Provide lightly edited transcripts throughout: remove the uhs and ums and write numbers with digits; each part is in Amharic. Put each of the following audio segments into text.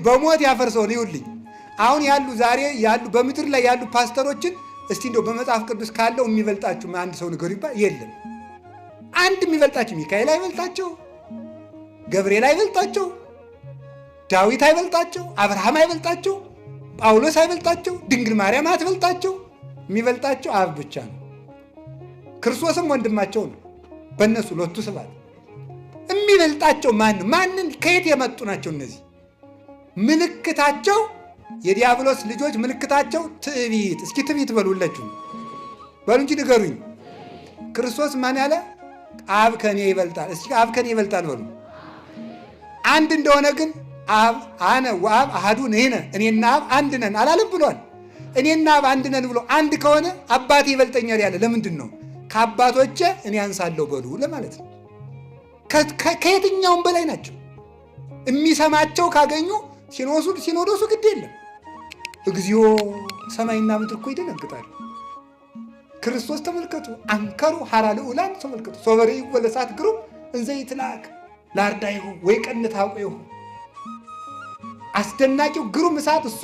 በሞት ያፈርሰውን ይውልኝ። አሁን ያሉ ዛሬ ያሉ በምድር ላይ ያሉ ፓስተሮችን እስቲ እንደው በመጽሐፍ ቅዱስ ካለው የሚበልጣችሁ አንድ ሰው ንገሩ ይባል የለም። አንድ የሚበልጣቸው ሚካኤል አይበልጣቸው፣ ገብርኤል አይበልጣቸው፣ ዳዊት አይበልጣቸው፣ አብርሃም አይበልጣቸው፣ ጳውሎስ አይበልጣቸው፣ ድንግል ማርያም አትበልጣቸው። የሚበልጣቸው አብ ብቻ ነው። ክርስቶስም ወንድማቸው ነው። በእነሱ ሎቱ ስብሐት። የሚበልጣቸው ማንን ከየት የመጡ ናቸው እነዚህ? ምልክታቸው የዲያብሎስ ልጆች ምልክታቸው ትዕቢት። እስኪ ትዕቢት በሉላችሁ በሉ እንጂ ንገሩኝ። ክርስቶስ ማን ያለ? አብ ከኔ ይበልጣል። እስኪ አብ ከኔ ይበልጣል በሉ። አንድ እንደሆነ ግን አብ አነ ወአብ አሐዱ ነን፣ እኔና አብ አንድ ነን አላለም ብሏል። እኔና አብ አንድ ነን ብሎ አንድ ከሆነ አባቴ ይበልጠኛል ያለ ለምንድን ነው? ከአባቶቼ እኔ አንሳለሁ በሉ ለማለት ነው። ከየትኛውም በላይ ናቸው። የሚሰማቸው ካገኙ ሲኖዶሱ ግድ የለም። እግዚኦ ሰማይና ምድር እኮ ይደነግጣሉ። ክርስቶስ ተመልከቱ፣ አንከሩ ሐራ ልዑላን ተመልከቱ። ሶበሬ ወለሳት ግሩ እንዘ ይትላክ ላርዳይሁ ወይ ቀንት አውቀው። አስደናቂው ግሩም እሳት እሱ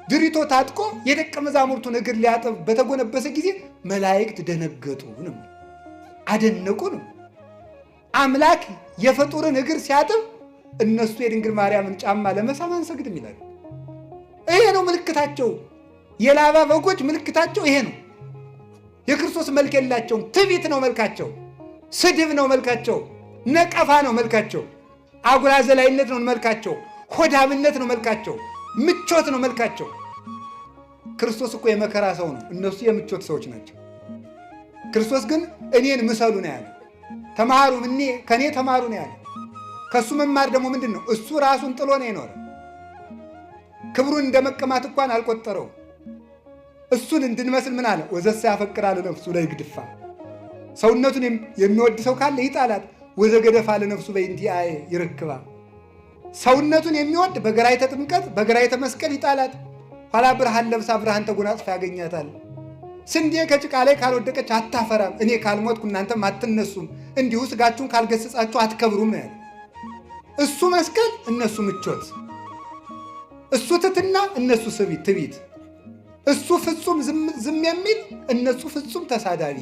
ድሪቶ ታጥቆ የደቀ መዛሙርቱን እግር ሊያጠብ በተጎነበሰ ጊዜ መላእክት ደነገጡ ነው፣ አደነቁ ነው። አምላክ የፍጡርን እግር ሲያጥብ እነሱ የድንግል ማርያምን ጫማ ለመሳም አንሰግድም ይላሉ። ይሄ ነው ምልክታቸው። የላባ በጎች ምልክታቸው ይሄ ነው። የክርስቶስ መልክ የላቸውም። ትዕቢት ነው መልካቸው፣ ስድብ ነው መልካቸው፣ ነቀፋ ነው መልካቸው፣ አጉራ ዘላይነት ነው መልካቸው፣ ሆዳምነት ነው መልካቸው፣ ምቾት ነው መልካቸው። ክርስቶስ እኮ የመከራ ሰው ነው፣ እነሱ የምቾት ሰዎች ናቸው። ክርስቶስ ግን እኔን ምሰሉ ነው ያለ። ተማሩ ከኔ ተማሩ ነው ያለ። ከሱ መማር ደግሞ ምንድን ነው? እሱ ራሱን ጥሎ ነው የኖረ። ክብሩን እንደ መቀማት እንኳን አልቆጠረው። እሱን እንድንመስል ምን አለ? ወዘሳ ያፈቅራል ነፍሱ ላይ ግድፋ። ሰውነቱን የሚወድ ሰው ካለ ይጣላት። ወዘ ገደፋ ለነፍሱ በእንቲአየ ይርክባ። ሰውነቱን የሚወድ በግራይተ ጥምቀት በግራይተ መስቀል ይጣላት፣ ኋላ ብርሃን ለብሳ ብርሃን ተጎናጽፋ ያገኛታል። ስንዴ ከጭቃ ላይ ካልወደቀች አታፈራም። እኔ ካልሞትኩ እናንተም አትነሱም፣ እንዲሁ ስጋችሁን ካልገሰጻችሁ አትከብሩም ነው ያለ። እሱ መስቀል፣ እነሱ ምቾት። እሱ ትትና፣ እነሱ ትዕቢት። እሱ ፍጹም ዝም የሚል፣ እነሱ ፍጹም ተሳዳቢ።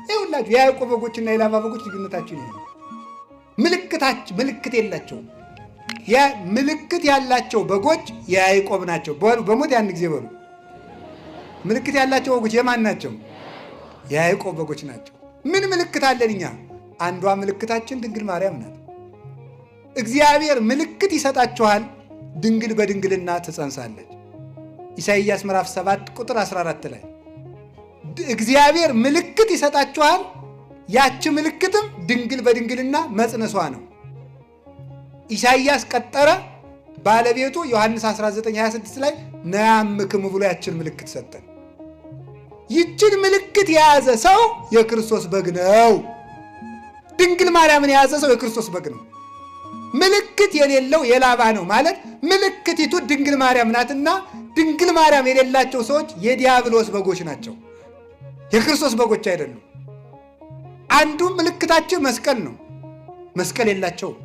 ይኸውላችሁ የያዕቆብ በጎችና የላባ በጎች ልዩነታችን ይሄ ነው። ምልክት የላቸውም። ምልክት ያላቸው በጎች የያዕቆብ ናቸው። በሞት ያን ጊዜ በሉ ምልክት ያላቸው በጎች የማን ናቸው? የያዕቆብ በጎች ናቸው። ምን ምልክት አለን እኛ? አንዷ ምልክታችን ድንግል ማርያም ናት። እግዚአብሔር ምልክት ይሰጣችኋል፣ ድንግል በድንግልና ትጸንሳለች። ኢሳይያስ ምዕራፍ 7 ቁጥር 14 ላይ እግዚአብሔር ምልክት ይሰጣችኋል፣ ያቺ ምልክትም ድንግል በድንግልና መጽነሷ ነው። ኢሳይያስ ቀጠረ፣ ባለቤቱ ዮሐንስ 19:26 ላይ ነያምክም ብሎ ያችን ምልክት ሰጠን። ይችን ምልክት የያዘ ሰው የክርስቶስ በግ ነው። ድንግል ማርያምን የያዘ ሰው የክርስቶስ በግ ነው። ምልክት የሌለው የላባ ነው ማለት ምልክቲቱ ድንግል ማርያም ናትና፣ ድንግል ማርያም የሌላቸው ሰዎች የዲያብሎስ በጎች ናቸው፣ የክርስቶስ በጎች አይደሉም። አንዱ ምልክታቸው መስቀል ነው። መስቀል የላቸውም፣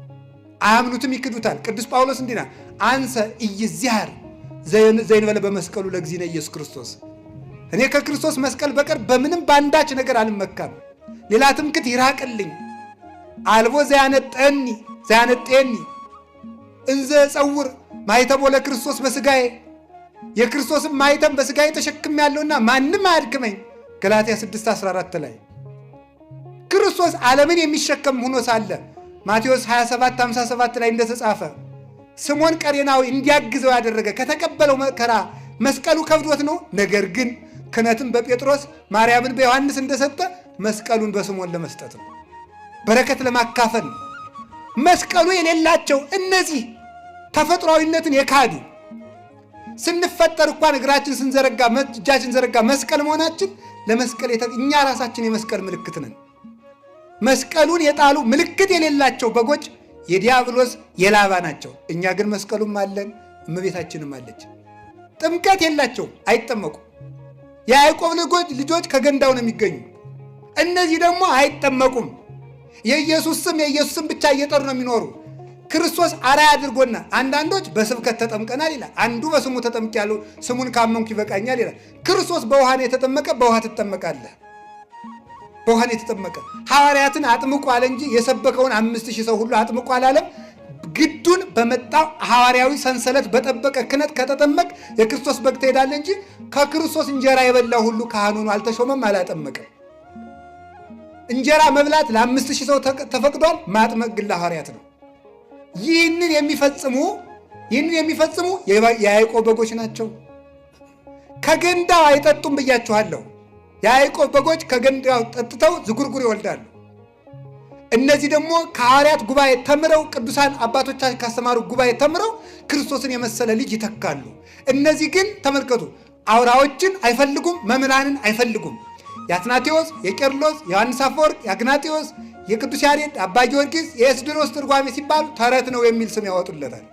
አያምኑትም፣ ይክዱታል። ቅዱስ ጳውሎስ እንዲና አንሰ ኢይዝያር ዘይንበለ በመስቀሉ ለእግዚእነ ኢየሱስ ክርስቶስ፣ እኔ ከክርስቶስ መስቀል በቀር በምንም በአንዳች ነገር አልመካም፣ ሌላ ትምክት ይራቅልኝ። አልቦ ዘያነጠኒ እንዘ ጸውር ማኅተሞ ለክርስቶስ በሥጋዬ፣ የክርስቶስን ማኅተም በሥጋዬ ተሸክም ያለውና ማንም አያድክመኝ። ገላትያ 6:14 ላይ ክርስቶስ ዓለምን የሚሸከም ሆኖ ሳለ ማቴዎስ 27:57 ላይ እንደተጻፈ ስምዖን ቀሬናዊ እንዲያግዘው ያደረገ ከተቀበለው መከራ መስቀሉ ከብዶት ነው። ነገር ግን ክህነትን በጴጥሮስ ማርያምን በዮሐንስ እንደሰጠ መስቀሉን በስምዖን ለመስጠት ነው፣ በረከት ለማካፈል ነው። መስቀሉ የሌላቸው እነዚህ ተፈጥሯዊነትን የካዱ ስንፈጠር እንኳን እግራችን ስንዘረጋ እጃችን ዘረጋ መስቀል መሆናችን ለመስቀል እኛ ራሳችን የመስቀል ምልክት ነን። መስቀሉን የጣሉ ምልክት የሌላቸው በጎች የዲያብሎስ የላባ ናቸው። እኛ ግን መስቀሉም አለን፣ እመቤታችንም አለች። ጥምቀት የላቸው፣ አይጠመቁም። የያዕቆብ ልጆች ከገንዳው ነው የሚገኙ። እነዚህ ደግሞ አይጠመቁም። የኢየሱስ ስም ብቻ እየጠሩ ነው የሚኖሩ። ክርስቶስ አርአያ አድርጎና አንዳንዶች በስብከት ተጠምቀናል ይላል። አንዱ በስሙ ተጠምቄያለሁ ስሙን ካመንኩ ይበቃኛል ይላል። ክርስቶስ በውሃ ነው የተጠመቀ፣ በውሃ ትጠመቃለህ። በውሃ ነው የተጠመቀ። ሐዋርያትን አጥምቁ አለ እንጂ የሰበከውን 5000 ሰው ሁሉ አጥምቁ አላለም። ግዱን በመጣው ሐዋርያዊ ሰንሰለት በጠበቀ ክህነት ከተጠመቅ የክርስቶስ በግ ትሄዳለህ እንጂ ከክርስቶስ እንጀራ የበላው ሁሉ ካህኑ ነው፣ አልተሾመም፣ አላጠመቀም። እንጀራ መብላት ለ5000 ሰው ተፈቅዷል፣ ማጥመቅ ግን ለሐዋርያት ነው። ይህንን የሚፈጽሙ የያዕቆብ በጎች ናቸው። ከገንዳው አይጠጡም ብያችኋለሁ። የያዕቆብ በጎች ከገንዳው ጠጥተው ዝጉርጉር ይወልዳሉ። እነዚህ ደግሞ ከሐዋርያት ጉባኤ ተምረው ቅዱሳን አባቶቻችን ካስተማሩ ጉባኤ ተምረው ክርስቶስን የመሰለ ልጅ ይተካሉ። እነዚህ ግን ተመልከቱ፣ አውራዎችን አይፈልጉም፣ መምህራንን አይፈልጉም። የአትናቴዎስ፣ የቄርሎስ፣ የዮሐንስ አፈወርቅ፣ የአግናጤዎስ፣ የቅዱስ ያሬድ፣ አባ ጊዮርጊስ፣ የኤስድሮስ ትርጓሜ ሲባሉ ተረት ነው የሚል ስም ያወጡለታል።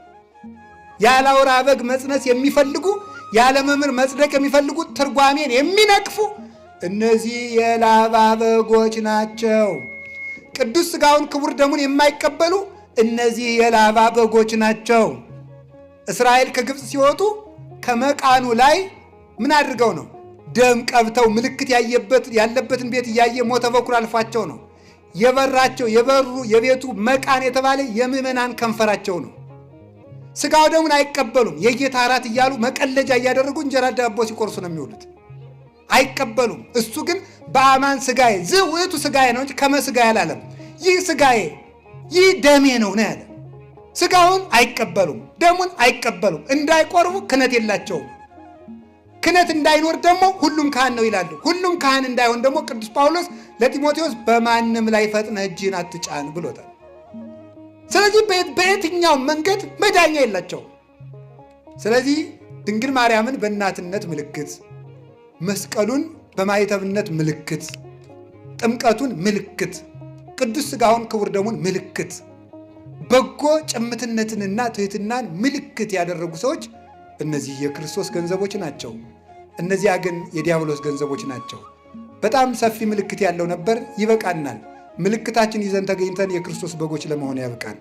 ያለ አውራ በግ መጽነስ የሚፈልጉ ያለ መምህር መጽደቅ የሚፈልጉ ትርጓሜን የሚነቅፉ እነዚህ የላባ በጎች ናቸው። ቅዱስ ሥጋውን ክቡር ደሙን የማይቀበሉ እነዚህ የላባ በጎች ናቸው። እስራኤል ከግብፅ ሲወጡ ከመቃኑ ላይ ምን አድርገው ነው? ደም ቀብተው ምልክት ያለበትን ቤት እያየ ሞተ በኩር አልፏቸው ነው። የበሩ የቤቱ መቃን የተባለ የምዕመናን ከንፈራቸው ነው። ሥጋው ደሙን አይቀበሉም። የጌታ እራት እያሉ መቀለጃ እያደረጉ እንጀራ ዳቦ ሲቆርሱ ነው የሚውሉት። አይቀበሉም። እሱ ግን በአማን ሥጋዬ ዝውዕቱ ሥጋዬ ነው እንጂ ከመስጋዬ አላለም። ይህ ሥጋዬ ይህ ደሜ ነው ነው ያለ። ሥጋውን አይቀበሉም፣ ደሙን አይቀበሉም። እንዳይቆርቡ ክህነት የላቸውም። ክህነት እንዳይኖር ደግሞ ሁሉም ካህን ነው ይላሉ። ሁሉም ካህን እንዳይሆን ደግሞ ቅዱስ ጳውሎስ ለጢሞቴዎስ በማንም ላይ ፈጥነህ እጅህን አትጫን ብሎታል። ስለዚህ በየትኛውም መንገድ መዳኛ የላቸውም። ስለዚህ ድንግል ማርያምን በእናትነት ምልክት፣ መስቀሉን በማኅተብነት ምልክት፣ ጥምቀቱን ምልክት፣ ቅዱስ ሥጋውን ክቡር ደሙን ምልክት፣ በጎ ጭምትነትንና ትሕትናን ምልክት ያደረጉ ሰዎች እነዚህ የክርስቶስ ገንዘቦች ናቸው። እነዚያ ግን የዲያብሎስ ገንዘቦች ናቸው። በጣም ሰፊ ምልክት ያለው ነበር። ይበቃናል። ምልክታችን ይዘን ተገኝተን የክርስቶስ በጎች ለመሆን ያብቃን።